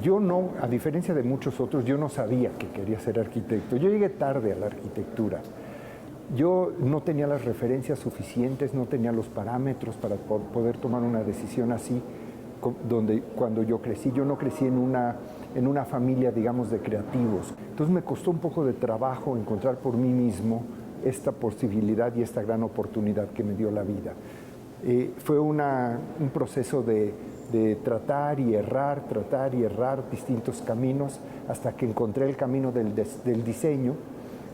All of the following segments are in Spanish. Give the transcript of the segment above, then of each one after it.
Yo no, a diferencia de muchos otros, yo no sabía que quería ser arquitecto. Yo llegué tarde a la arquitectura. Yo no tenía las referencias suficientes, no tenía los parámetros para poder tomar una decisión así, cuando yo crecí. Yo no crecí en una familia, digamos, de creativos. Entonces me costó un poco de trabajo encontrar por mí mismo esta posibilidad y esta gran oportunidad que me dio la vida. Fue un proceso de tratar y errar distintos caminos hasta que encontré el camino del diseño,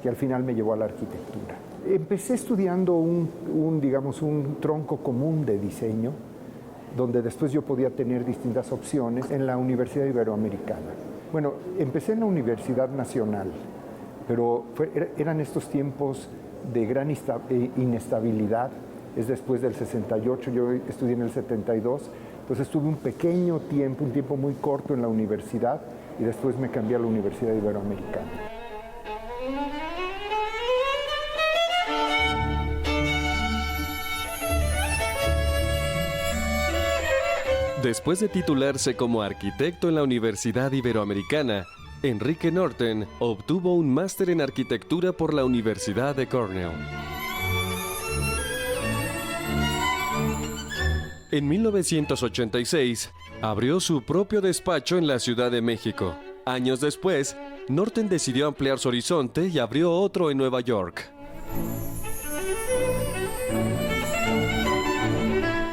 que al final me llevó a la arquitectura. Empecé estudiando un tronco común de diseño, donde después yo podía tener distintas opciones en la Universidad Iberoamericana. Bueno, empecé en la Universidad Nacional, pero eran estos tiempos de gran inestabilidad. Es después del 68, yo estudié en el 72, entonces estuve un tiempo muy corto en la universidad y después me cambié a la Universidad Iberoamericana. Después de titularse como arquitecto en la Universidad Iberoamericana, Enrique Norton obtuvo un máster en arquitectura por la Universidad de Cornell. En 1986, abrió su propio despacho en la Ciudad de México. Años después, Norton decidió ampliar su horizonte y abrió otro en Nueva York.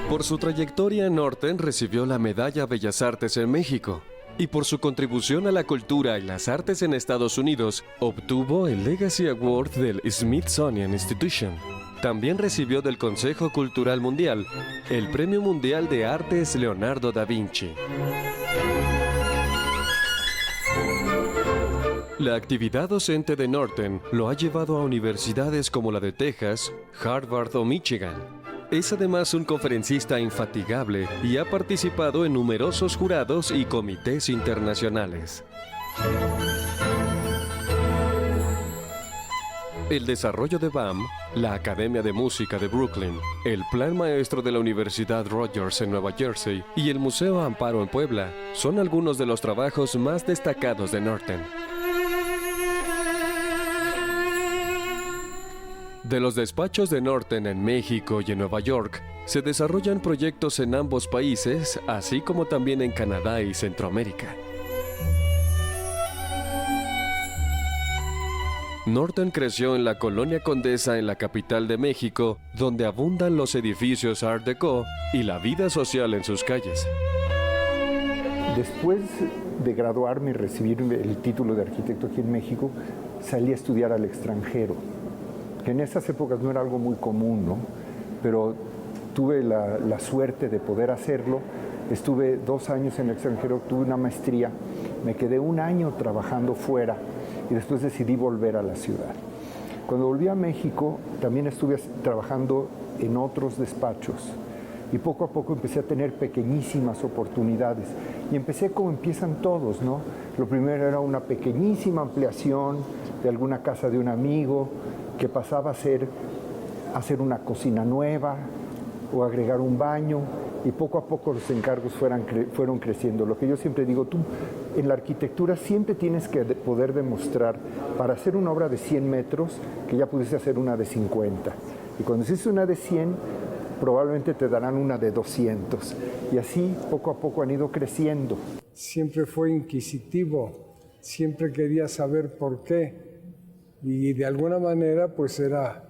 Por su trayectoria, Norton recibió la Medalla Bellas Artes en México, y por su contribución a la cultura y las artes en Estados Unidos, obtuvo el Legacy Award del Smithsonian Institution. También recibió del Consejo Cultural Mundial el Premio Mundial de Artes Leonardo da Vinci. La actividad docente de Norton lo ha llevado a universidades como la de Texas, Harvard o Michigan. Es además un conferencista infatigable y ha participado en numerosos jurados y comités internacionales. El desarrollo de BAM, la Academia de Música de Brooklyn, el Plan Maestro de la Universidad Rogers en Nueva Jersey y el Museo Amparo en Puebla son algunos de los trabajos más destacados de Norton. De los despachos de Norton en México y en Nueva York, se desarrollan proyectos en ambos países, así como también en Canadá y Centroamérica. Norton creció en la Colonia Condesa en la capital de México, donde abundan los edificios Art Deco y la vida social en sus calles. Después de graduarme y recibir el título de arquitecto aquí en México, salí a estudiar al extranjero, que en esas épocas no era algo muy común, ¿no? Pero tuve la suerte de poder hacerlo. Estuve 2 años en el extranjero, tuve una maestría, me quedé 1 año trabajando fuera y después decidí volver a la ciudad. Cuando volví a México, también estuve trabajando en otros despachos y poco a poco empecé a tener pequeñísimas oportunidades y empecé como empiezan todos, ¿no? Lo primero era una pequeñísima ampliación de alguna casa de un amigo que pasaba a hacer una cocina nueva o agregar un baño, y poco a poco los encargos fueron creciendo. Lo que yo siempre digo, tú en la arquitectura siempre tienes que poder demostrar, para hacer una obra de 100 metros, que ya pudiste hacer una de 50. Y cuando hiciste una de 100, probablemente te darán una de 200. Y así poco a poco han ido creciendo. Siempre fue inquisitivo, siempre quería saber por qué. Y de alguna manera, pues era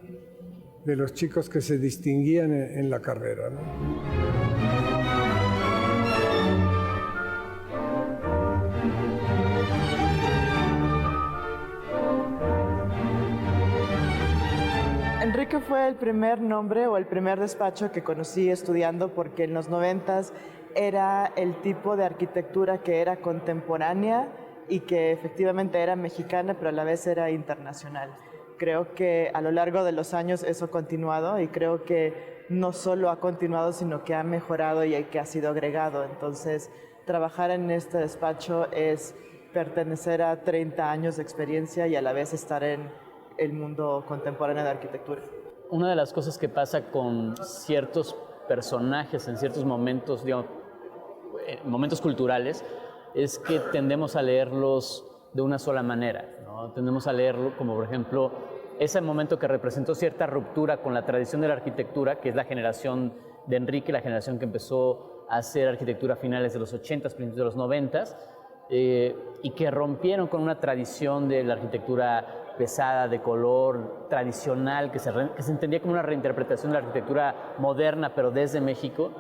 de los chicos que se distinguían en la carrera, ¿no? Enrique fue el primer nombre o el primer despacho que conocí estudiando, porque en los 90s era el tipo de arquitectura que era contemporánea y que efectivamente era mexicana, pero a la vez era internacional. Creo que a lo largo de los años eso ha continuado, y creo que no solo ha continuado, sino que ha mejorado y que ha sido agregado. Entonces, trabajar en este despacho es pertenecer a 30 años de experiencia y a la vez estar en el mundo contemporáneo de arquitectura. Una de las cosas que pasa con ciertos personajes en ciertos momentos, digamos, momentos culturales, es que tendemos a leerlos de una sola manera, ¿no? Tendemos a leerlo como, por ejemplo, ese momento que representó cierta ruptura con la tradición de la arquitectura, que es la generación de Enrique, la generación que empezó a hacer arquitectura a finales de los 80s, principios de los 90s, y que rompieron con una tradición de la arquitectura pesada, de color, tradicional, que se entendía como una reinterpretación de la arquitectura moderna, pero desde México,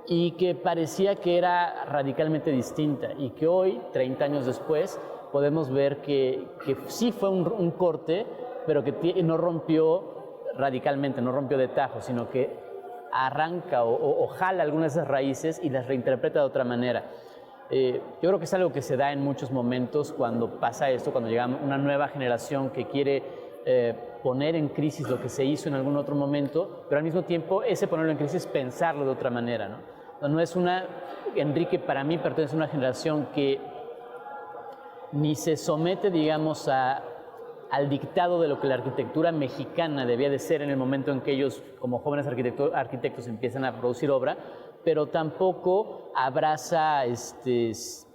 y que parecía que era radicalmente distinta, y que hoy, 30 años después, podemos ver que sí fue un corte, pero que no rompió radicalmente, no rompió de tajo, sino que arranca o jala algunas de esas raíces y las reinterpreta de otra manera. Yo creo que es algo que se da en muchos momentos cuando pasa esto, cuando llega una nueva generación que quiere poner en crisis lo que se hizo en algún otro momento, pero al mismo tiempo ese ponerlo en crisis es pensarlo de otra manera, ¿no? No es Enrique para mí pertenece a una generación que ni se somete, digamos, al dictado de lo que la arquitectura mexicana debía de ser en el momento en que ellos, como jóvenes arquitectos, empiezan a producir obra, pero tampoco abraza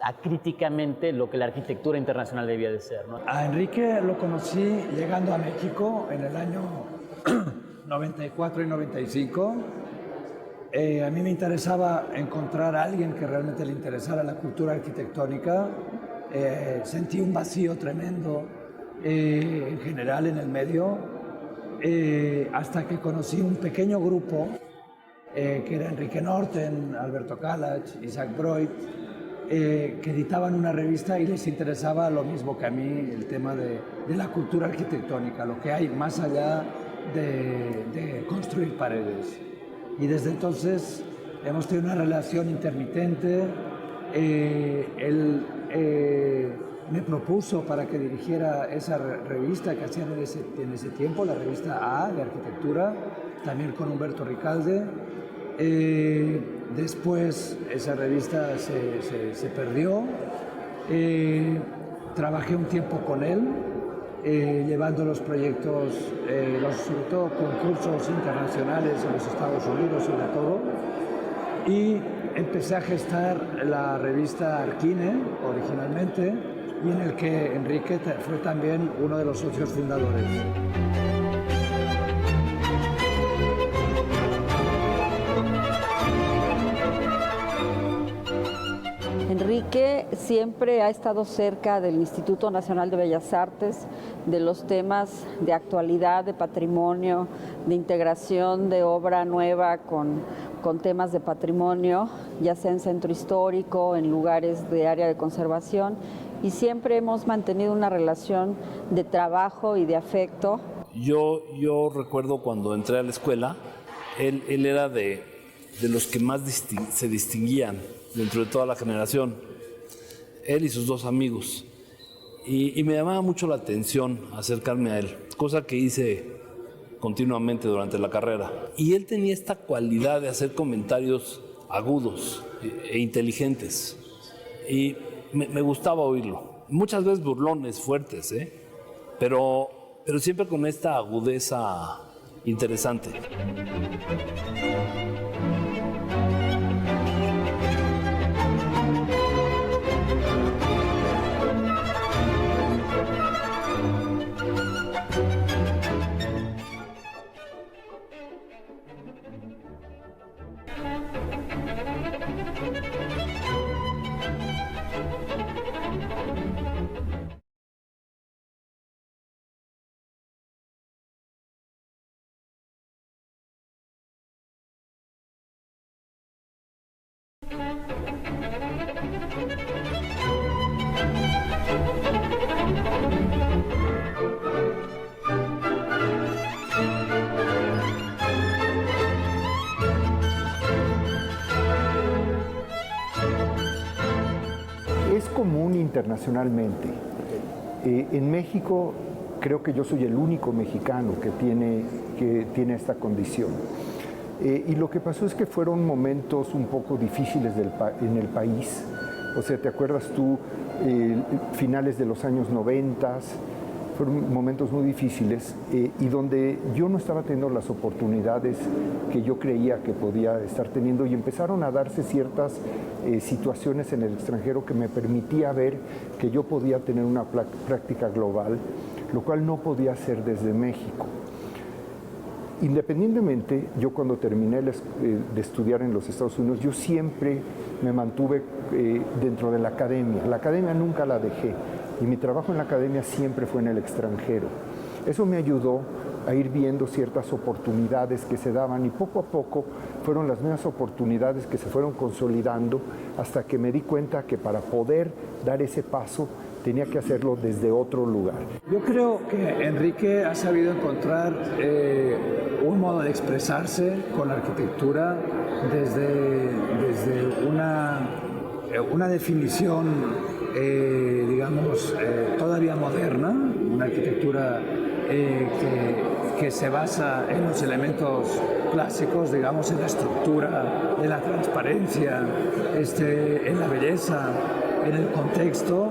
acríticamente lo que la arquitectura internacional debía de ser, ¿no? A Enrique lo conocí llegando a México en el año 94 y 95. A mí me interesaba encontrar a alguien que realmente le interesara la cultura arquitectónica. Sentí un vacío tremendo en general en el medio, hasta que conocí un pequeño grupo que era Enrique Norten, Alberto Kalach, Isaac Broid, que editaban una revista y les interesaba lo mismo que a mí, el tema de la cultura arquitectónica, lo que hay más allá de construir paredes. Y desde entonces hemos tenido una relación intermitente. Él me propuso para que dirigiera esa revista que hacían en ese tiempo, la revista A de arquitectura, también con Humberto Ricalde. Después esa revista se perdió. Trabajé un tiempo con él, llevando los proyectos, sobre todo concursos internacionales en los Estados Unidos sobre todo, y empecé a gestar la revista Arquine originalmente, y en el que Enrique fue también uno de los socios fundadores. Enrique siempre ha estado cerca del Instituto Nacional de Bellas Artes, de los temas de actualidad, de patrimonio, de integración de obra nueva con temas de patrimonio, ya sea en centro histórico, en lugares de área de conservación, y siempre hemos mantenido una relación de trabajo y de afecto. Yo recuerdo cuando entré a la escuela, él era de los que más se distinguían dentro de toda la generación, él y sus dos amigos, y me llamaba mucho la atención acercarme a él, cosa que hice continuamente durante la carrera. Y él tenía esta cualidad de hacer comentarios agudos e inteligentes, y me gustaba oírlo, muchas veces burlones fuertes, pero siempre con esta agudeza interesante. internacionalmente. En México creo que yo soy el único mexicano que tiene esta condición. Y lo que pasó es que fueron momentos un poco difíciles en el país. O sea, ¿te acuerdas tú? Finales de los años 90, fueron momentos muy difíciles y donde yo no estaba teniendo las oportunidades que yo creía que podía estar teniendo, y empezaron a darse ciertas situaciones en el extranjero que me permitía ver que yo podía tener una práctica global, lo cual no podía hacer desde México. Independientemente, yo cuando terminé de estudiar en los Estados Unidos, yo siempre me mantuve dentro de la academia. La academia nunca la dejé y mi trabajo en la academia siempre fue en el extranjero. Eso me ayudó a ir viendo ciertas oportunidades que se daban, y poco a poco fueron las mismas oportunidades que se fueron consolidando hasta que me di cuenta que para poder dar ese paso tenía que hacerlo desde otro lugar. Yo creo que Enrique ha sabido encontrar un modo de expresarse con la arquitectura desde una definición, digamos, todavía moderna, una arquitectura que se basa en los elementos clásicos, digamos, en la estructura, en la transparencia, en la belleza, en el contexto,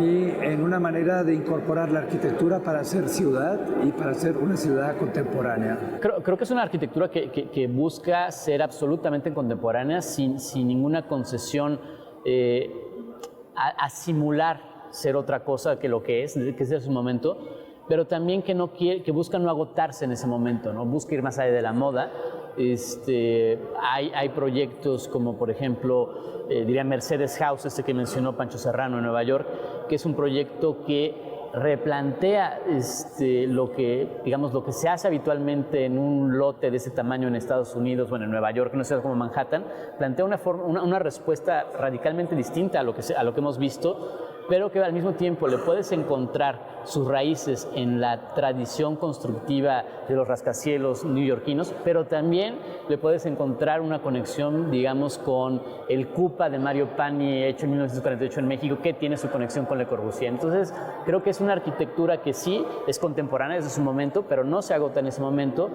y en una manera de incorporar la arquitectura para hacer ciudad y para ser una ciudad contemporánea. Creo que es una arquitectura que busca ser absolutamente contemporánea, sin ninguna concesión a simular ser otra cosa que lo que es de su momento, pero también que busca no agotarse en ese momento, ¿no? Busca ir más allá de la moda. Hay proyectos como, por ejemplo, diría Mercedes House, que mencionó Pancho Serrano en Nueva York, que es un proyecto que replantea lo que se hace habitualmente en un lote de ese tamaño en Estados Unidos o en Nueva York, en una ciudad como Manhattan. Plantea una respuesta radicalmente distinta a lo que hemos visto, pero que al mismo tiempo le puedes encontrar sus raíces en la tradición constructiva de los rascacielos neoyorquinos, pero también le puedes encontrar una conexión, digamos, con el Cupa de Mario Pani, hecho en 1948 en México, que tiene su conexión con Le Corbusier. Entonces, creo que es una arquitectura que sí es contemporánea desde su momento, pero no se agota en ese momento.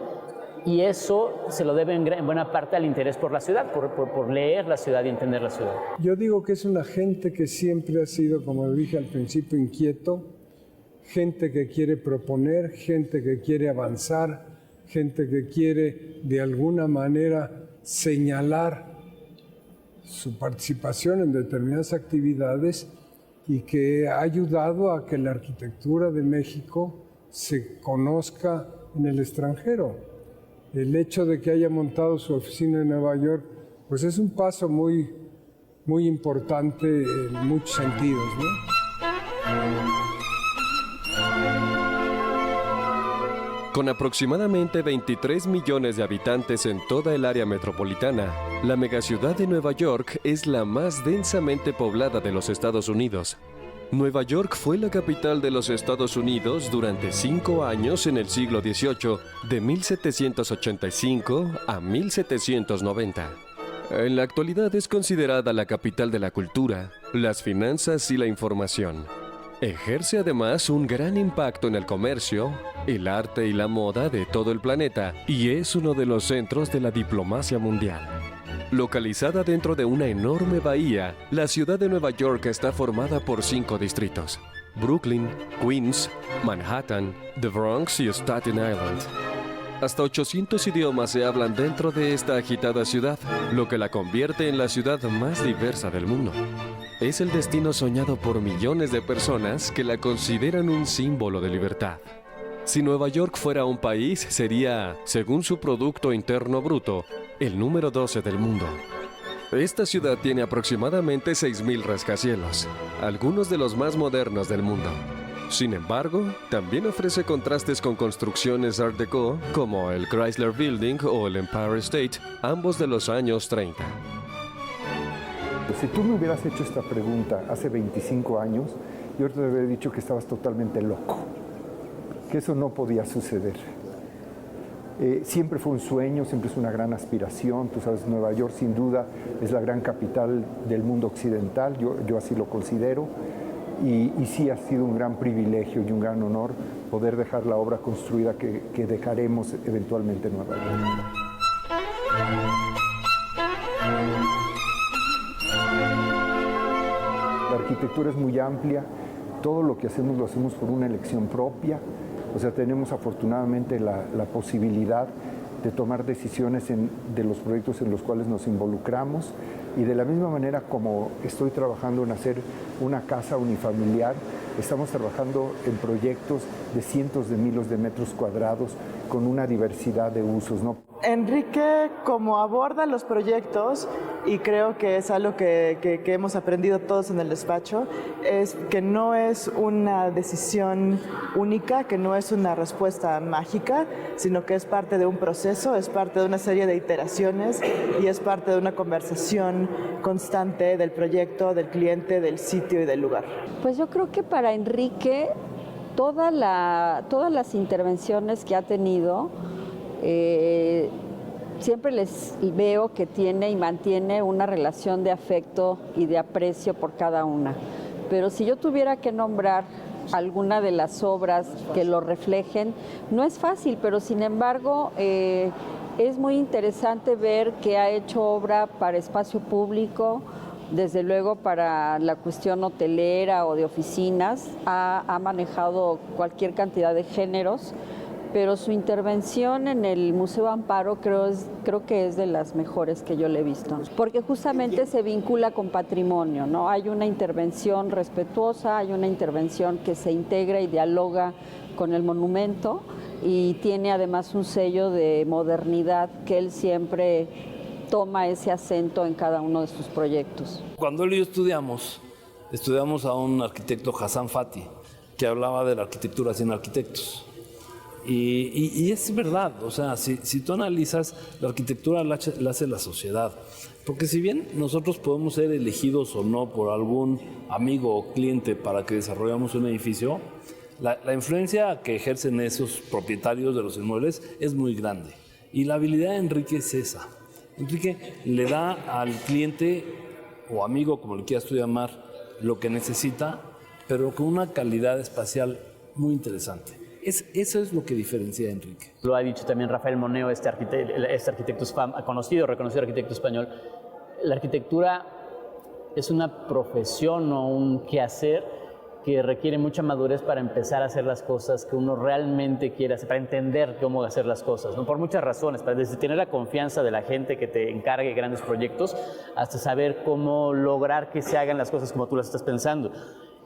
Y eso se lo debe en buena parte al interés por la ciudad, por leer la ciudad y entender la ciudad. Yo digo que es una gente que siempre ha sido, como dije al principio, inquieto, gente que quiere proponer, gente que quiere avanzar, gente que quiere de alguna manera señalar su participación en determinadas actividades, y que ha ayudado a que la arquitectura de México se conozca en el extranjero. El hecho de que haya montado su oficina en Nueva York, pues es un paso muy, muy importante en muchos sentidos, ¿no? Con aproximadamente 23 millones de habitantes en toda el área metropolitana, la megaciudad de Nueva York es la más densamente poblada de los Estados Unidos. Nueva York fue la capital de los Estados Unidos durante 5 años en el siglo XVIII, de 1785 a 1790. En la actualidad es considerada la capital de la cultura, las finanzas y la información. Ejerce además un gran impacto en el comercio, el arte y la moda de todo el planeta, y es uno de los centros de la diplomacia mundial. Localizada dentro de una enorme bahía, la ciudad de Nueva York está formada por 5 distritos: Brooklyn, Queens, Manhattan, The Bronx y Staten Island. Hasta 800 idiomas se hablan dentro de esta agitada ciudad, lo que la convierte en la ciudad más diversa del mundo. Es el destino soñado por millones de personas que la consideran un símbolo de libertad. Si Nueva York fuera un país, sería, según su Producto Interno Bruto, el número 12 del mundo. Esta ciudad tiene aproximadamente 6.000 rascacielos, algunos de los más modernos del mundo. Sin embargo, también ofrece contrastes con construcciones Art Deco como el Chrysler Building o el Empire State, ambos de los años 30. Si tú me hubieras hecho esta pregunta hace 25 años, yo te habría dicho que estabas totalmente loco, que eso no podía suceder. Siempre fue un sueño, siempre es una gran aspiración. Tú sabes, Nueva York sin duda es la gran capital del mundo occidental, yo así lo considero. y sí ha sido un gran privilegio y un gran honor poder dejar la obra construida que dejaremos eventualmente en Nueva York. La arquitectura es muy amplia, todo lo que hacemos lo hacemos por una elección propia, o sea, tenemos afortunadamente la posibilidad de tomar decisiones de los proyectos en los cuales nos involucramos, y de la misma manera como estoy trabajando en hacer una casa unifamiliar, estamos trabajando en proyectos de cientos de miles de metros cuadrados con una diversidad de usos, ¿no? Enrique, como aborda los proyectos, y creo que es algo que hemos aprendido todos en el despacho, es que no es una decisión única, que no es una respuesta mágica, sino que es parte de un proceso, es parte de una serie de iteraciones y es parte de una conversación constante del proyecto, del cliente, del sitio y del lugar. Pues yo creo que para Enrique todas las intervenciones que ha tenido, siempre les veo que tiene y mantiene una relación de afecto y de aprecio por cada una. Pero si yo tuviera que nombrar alguna de las obras que lo reflejen, no es fácil, pero sin embargo es muy interesante ver que ha hecho obra para espacio público, desde luego para la cuestión hotelera o de oficinas, ha manejado cualquier cantidad de géneros, pero su intervención en el Museo Amparo creo que es de las mejores que yo le he visto, porque justamente se vincula con patrimonio, ¿no? Hay una intervención respetuosa, hay una intervención que se integra y dialoga con el monumento y tiene además un sello de modernidad que él siempre toma ese acento en cada uno de sus proyectos. Cuando él y yo estudiamos a un arquitecto, Hassan Fati, que hablaba de la arquitectura sin arquitectos. Y es verdad, o sea, si tú analizas, la arquitectura la hace la sociedad. Porque si bien nosotros podemos ser elegidos o no por algún amigo o cliente para que desarrollemos un edificio, la influencia que ejercen esos propietarios de los inmuebles es muy grande. Y la habilidad de Enrique es esa. Enrique le da al cliente o amigo, como le quieras tú llamar, lo que necesita, pero con una calidad espacial muy interesante. Eso es lo que diferencia a Enrique. Lo ha dicho también Rafael Moneo, este arquitecto conocido, reconocido arquitecto español. La arquitectura es una profesión o un quehacer que requiere mucha madurez para empezar a hacer las cosas que uno realmente quiere hacer, para entender cómo hacer las cosas, ¿no? Por muchas razones, desde tener la confianza de la gente que te encargue grandes proyectos, hasta saber cómo lograr que se hagan las cosas como tú las estás pensando.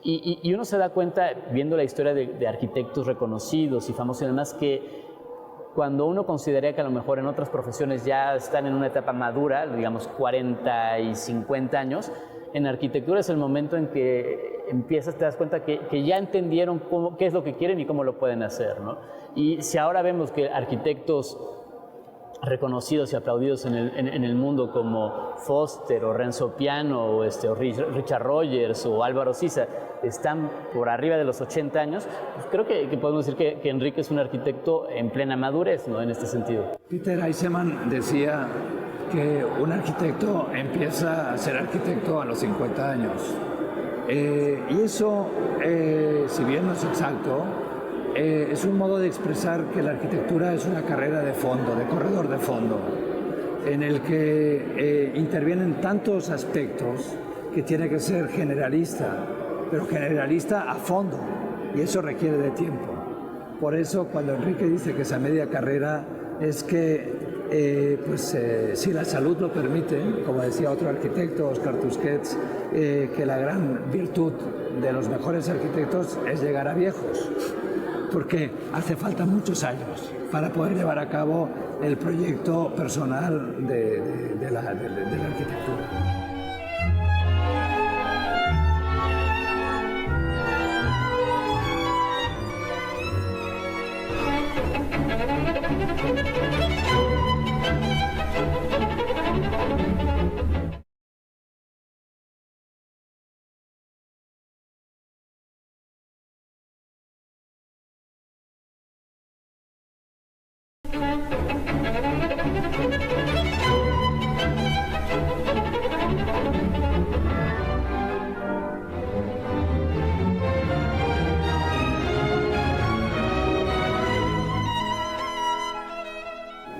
Y uno se da cuenta, viendo la historia de arquitectos reconocidos y famosos y demás, que cuando uno considera que a lo mejor en otras profesiones ya están en una etapa madura, digamos 40 y 50 años, en arquitectura es el momento en que te das cuenta que ya entendieron qué es lo que quieren y cómo lo pueden hacer, ¿no? Y si ahora vemos que arquitectos reconocidos y aplaudidos en el mundo como Foster o Renzo Piano o Richard Rogers o Álvaro Siza están por arriba de los 80 años, pues creo que podemos decir que Enrique es un arquitecto en plena madurez, ¿no? En este sentido. Peter Eisenman decía que un arquitecto empieza a ser arquitecto a los 50 años. Y eso, si bien no es exacto, es un modo de expresar que la arquitectura es una carrera de fondo, de corredor de fondo, en el que intervienen tantos aspectos que tiene que ser generalista, pero generalista a fondo, y eso requiere de tiempo. Por eso, cuando Enrique dice que es a media carrera, es que si la salud lo permite, como decía otro arquitecto, Oscar Tusquets, que la gran virtud de los mejores arquitectos es llegar a viejos, porque hace falta muchos años para poder llevar a cabo el proyecto personal de la arquitectura.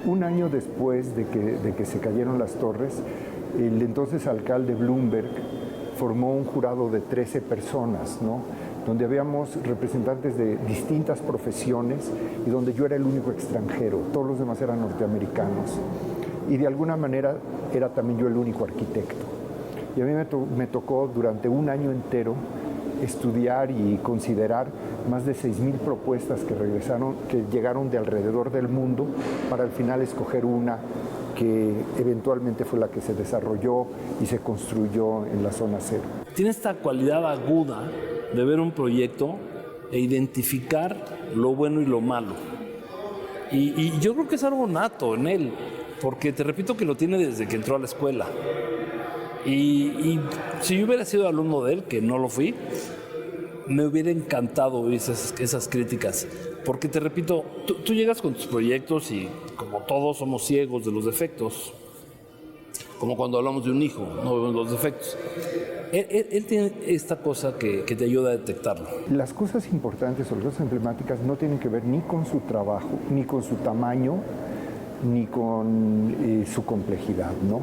Un año después de que se cayeron las torres, el entonces alcalde Bloomberg formó un jurado de 13 personas, ¿no? Donde habíamos representantes de distintas profesiones y donde yo era el único extranjero, todos los demás eran norteamericanos. Y de alguna manera era también yo el único arquitecto. Y a mí me tocó durante un año entero estudiar y considerar más de 6,000 propuestas que llegaron de alrededor del mundo para al final escoger una que eventualmente fue la que se desarrolló y se construyó en la zona cero. Tiene esta cualidad aguda de ver un proyecto e identificar lo bueno y lo malo. Y yo creo que es algo nato en él, porque te repito que lo tiene desde que entró a la escuela. Y si yo hubiera sido alumno de él, que no lo fui, me hubiera encantado oír esas críticas. Porque te repito, tú llegas con tus proyectos y como todos somos ciegos de los defectos. Como cuando hablamos de un hijo, no vemos los defectos. Él tiene esta cosa que te ayuda a detectarlo. Las cosas importantes o las cosas emblemáticas no tienen que ver ni con su trabajo, ni con su tamaño, ni con su complejidad, ¿no?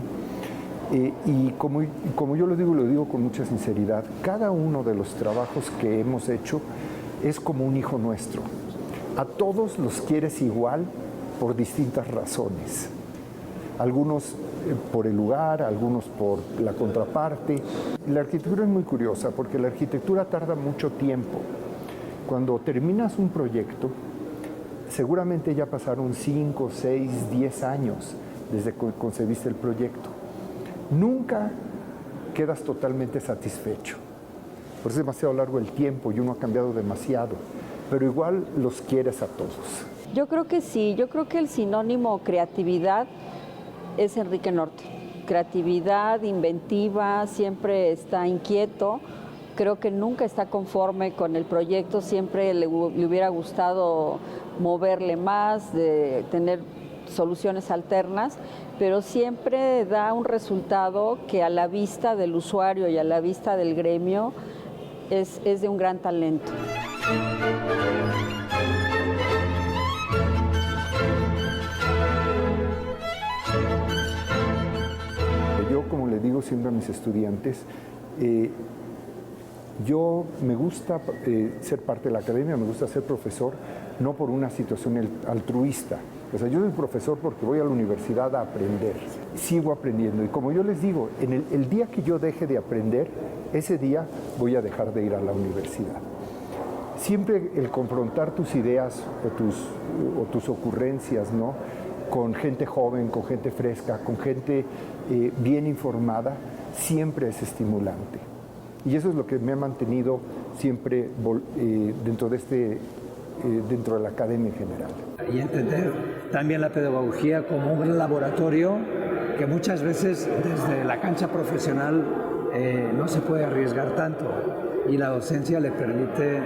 Y como yo lo digo con mucha sinceridad, cada uno de los trabajos que hemos hecho es como un hijo nuestro. A todos los quieres igual por distintas razones. Algunos por el lugar, algunos por la contraparte. La arquitectura es muy curiosa porque la arquitectura tarda mucho tiempo. Cuando terminas un proyecto, seguramente ya pasaron 5, 6, 10 años desde que concebiste el proyecto. Nunca quedas totalmente satisfecho. Por eso es demasiado largo el tiempo y uno ha cambiado demasiado, pero igual los quieres a todos. Yo creo que sí, yo creo que el sinónimo creatividad es Enrique Norten. Creatividad, inventiva, siempre está inquieto, creo que nunca está conforme con el proyecto, siempre le hubiera gustado moverle más, de tener soluciones alternas, pero siempre da un resultado que a la vista del usuario y a la vista del gremio es de un gran talento. Yo, como le digo siempre a mis estudiantes, yo me gusta ser parte de la academia, me gusta ser profesor, no por una situación altruista. O sea, yo soy profesor porque voy a la universidad a aprender, sigo aprendiendo. Y como yo les digo, el día que yo deje de aprender, ese día voy a dejar de ir a la universidad. Siempre el confrontar tus ideas o tus ocurrencias, ¿no?, con gente joven, con gente fresca, con gente bien informada, siempre es estimulante. Y eso es lo que me ha mantenido siempre dentro de la academia en general. Y entender también la pedagogía como un gran laboratorio que muchas veces desde la cancha profesional no se puede arriesgar tanto y la docencia le permite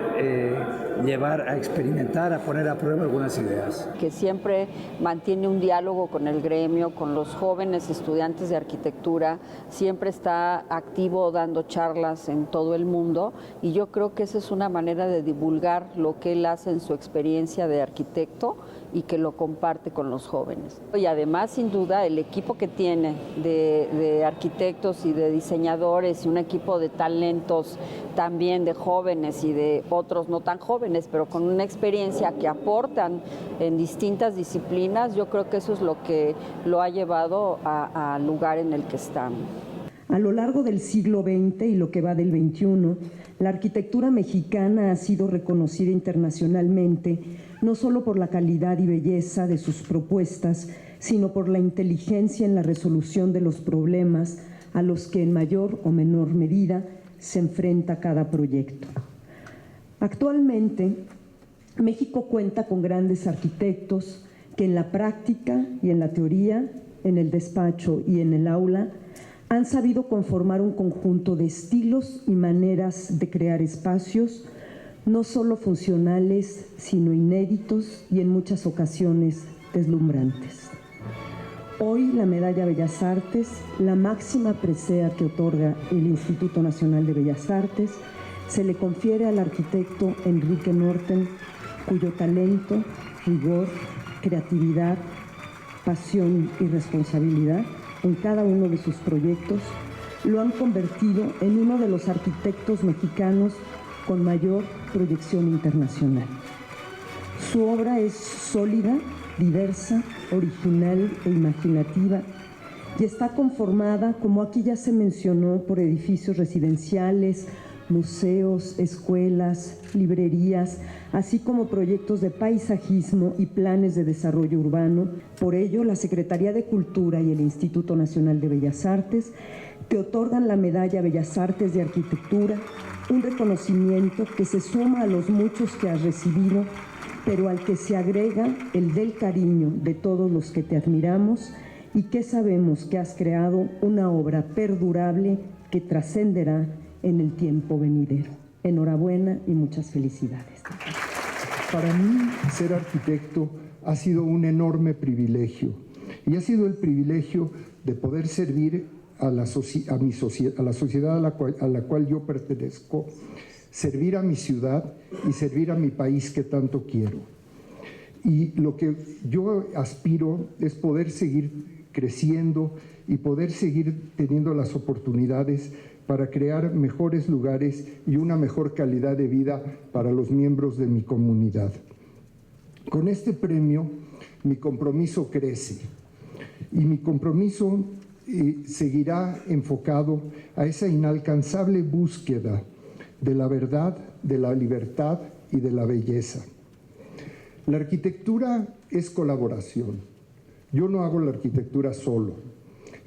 llevar a experimentar, a poner a prueba algunas ideas. Que siempre mantiene un diálogo con el gremio, con los jóvenes estudiantes de arquitectura, siempre está activo dando charlas en todo el mundo y yo creo que esa es una manera de divulgar lo que él hace en su experiencia de arquitecto y que lo comparte con los jóvenes. Y además, sin duda, el equipo que tiene de arquitectos y de diseñadores y un equipo de talentos también de jóvenes y de otros no tan jóvenes, pero con una experiencia que aportan en distintas disciplinas, yo creo que eso es lo que lo ha llevado al lugar en el que estamos. A lo largo del siglo XX y lo que va del XXI, la arquitectura mexicana ha sido reconocida internacionalmente no solo por la calidad y belleza de sus propuestas, sino por la inteligencia en la resolución de los problemas a los que en mayor o menor medida se enfrenta cada proyecto. Actualmente, México cuenta con grandes arquitectos que en la práctica y en la teoría, en el despacho y en el aula, han sabido conformar un conjunto de estilos y maneras de crear espacios, no solo funcionales, sino inéditos y en muchas ocasiones deslumbrantes. Hoy la Medalla Bellas Artes, la máxima presea que otorga el Instituto Nacional de Bellas Artes, se le confiere al arquitecto Enrique Norten, cuyo talento, rigor, creatividad, pasión y responsabilidad en cada uno de sus proyectos lo han convertido en uno de los arquitectos mexicanos con mayor proyección internacional. Su obra es sólida, diversa, original e imaginativa y está conformada, como aquí ya se mencionó, por edificios residenciales, museos, escuelas, librerías, así como proyectos de paisajismo y planes de desarrollo urbano. Por ello, la Secretaría de Cultura y el Instituto Nacional de Bellas Artes te otorgan la Medalla Bellas Artes de Arquitectura, un reconocimiento que se suma a los muchos que has recibido, pero al que se agrega el del cariño de todos los que te admiramos y que sabemos que has creado una obra perdurable que trascenderá en el tiempo venidero. Enhorabuena y muchas felicidades. Para mí, ser arquitecto ha sido un enorme privilegio y ha sido el privilegio de poder servir a la sociedad a la cual yo pertenezco, servir a mi ciudad y servir a mi país que tanto quiero. Y lo que yo aspiro es poder seguir creciendo y poder seguir teniendo las oportunidades para crear mejores lugares y una mejor calidad de vida para los miembros de mi comunidad. Con este premio, mi compromiso crece y mi compromiso seguirá enfocado a esa inalcanzable búsqueda de la verdad, de la libertad y de la belleza. La arquitectura es colaboración. Yo no hago la arquitectura solo.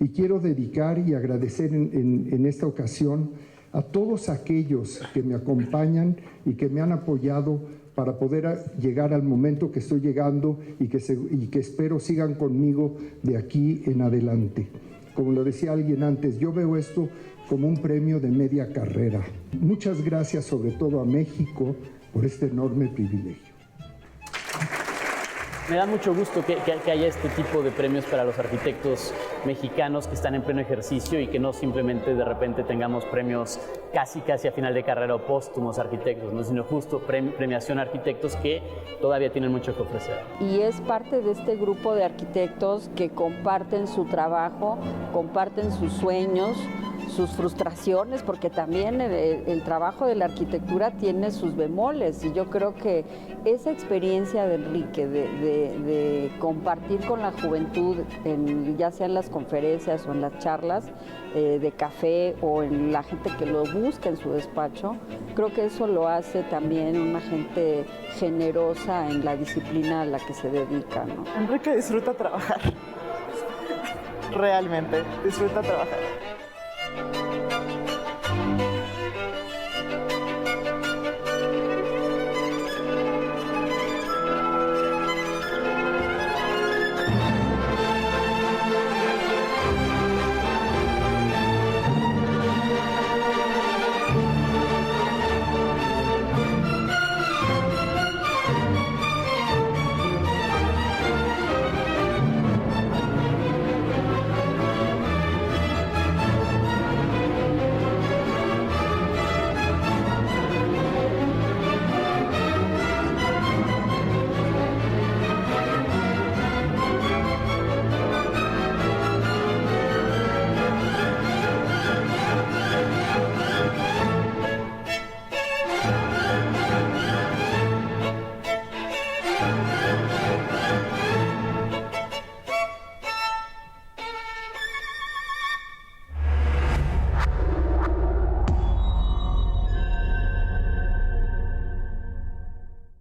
Y quiero dedicar y agradecer en esta ocasión a todos aquellos que me acompañan y que me han apoyado para poder llegar al momento que estoy llegando y que espero sigan conmigo de aquí en adelante. Como lo decía alguien antes, yo veo esto como un premio de media carrera. Muchas gracias sobre todo a México por este enorme privilegio. Me da mucho gusto que haya este tipo de premios para los arquitectos mexicanos que están en pleno ejercicio y que no simplemente de repente tengamos premios casi a final de carrera o póstumos arquitectos, ¿no? Sino justo premiación a arquitectos que todavía tienen mucho que ofrecer. Y es parte de este grupo de arquitectos que comparten su trabajo, comparten sus sueños, sus frustraciones, porque también el trabajo de la arquitectura tiene sus bemoles, y yo creo que esa experiencia de Enrique de compartir con la juventud, ya sea en las conferencias o en las charlas de café o en la gente que lo busca en su despacho, creo que eso lo hace también una gente generosa en la disciplina a la que se dedica, ¿no? Enrique disfruta trabajar, realmente disfruta trabajar.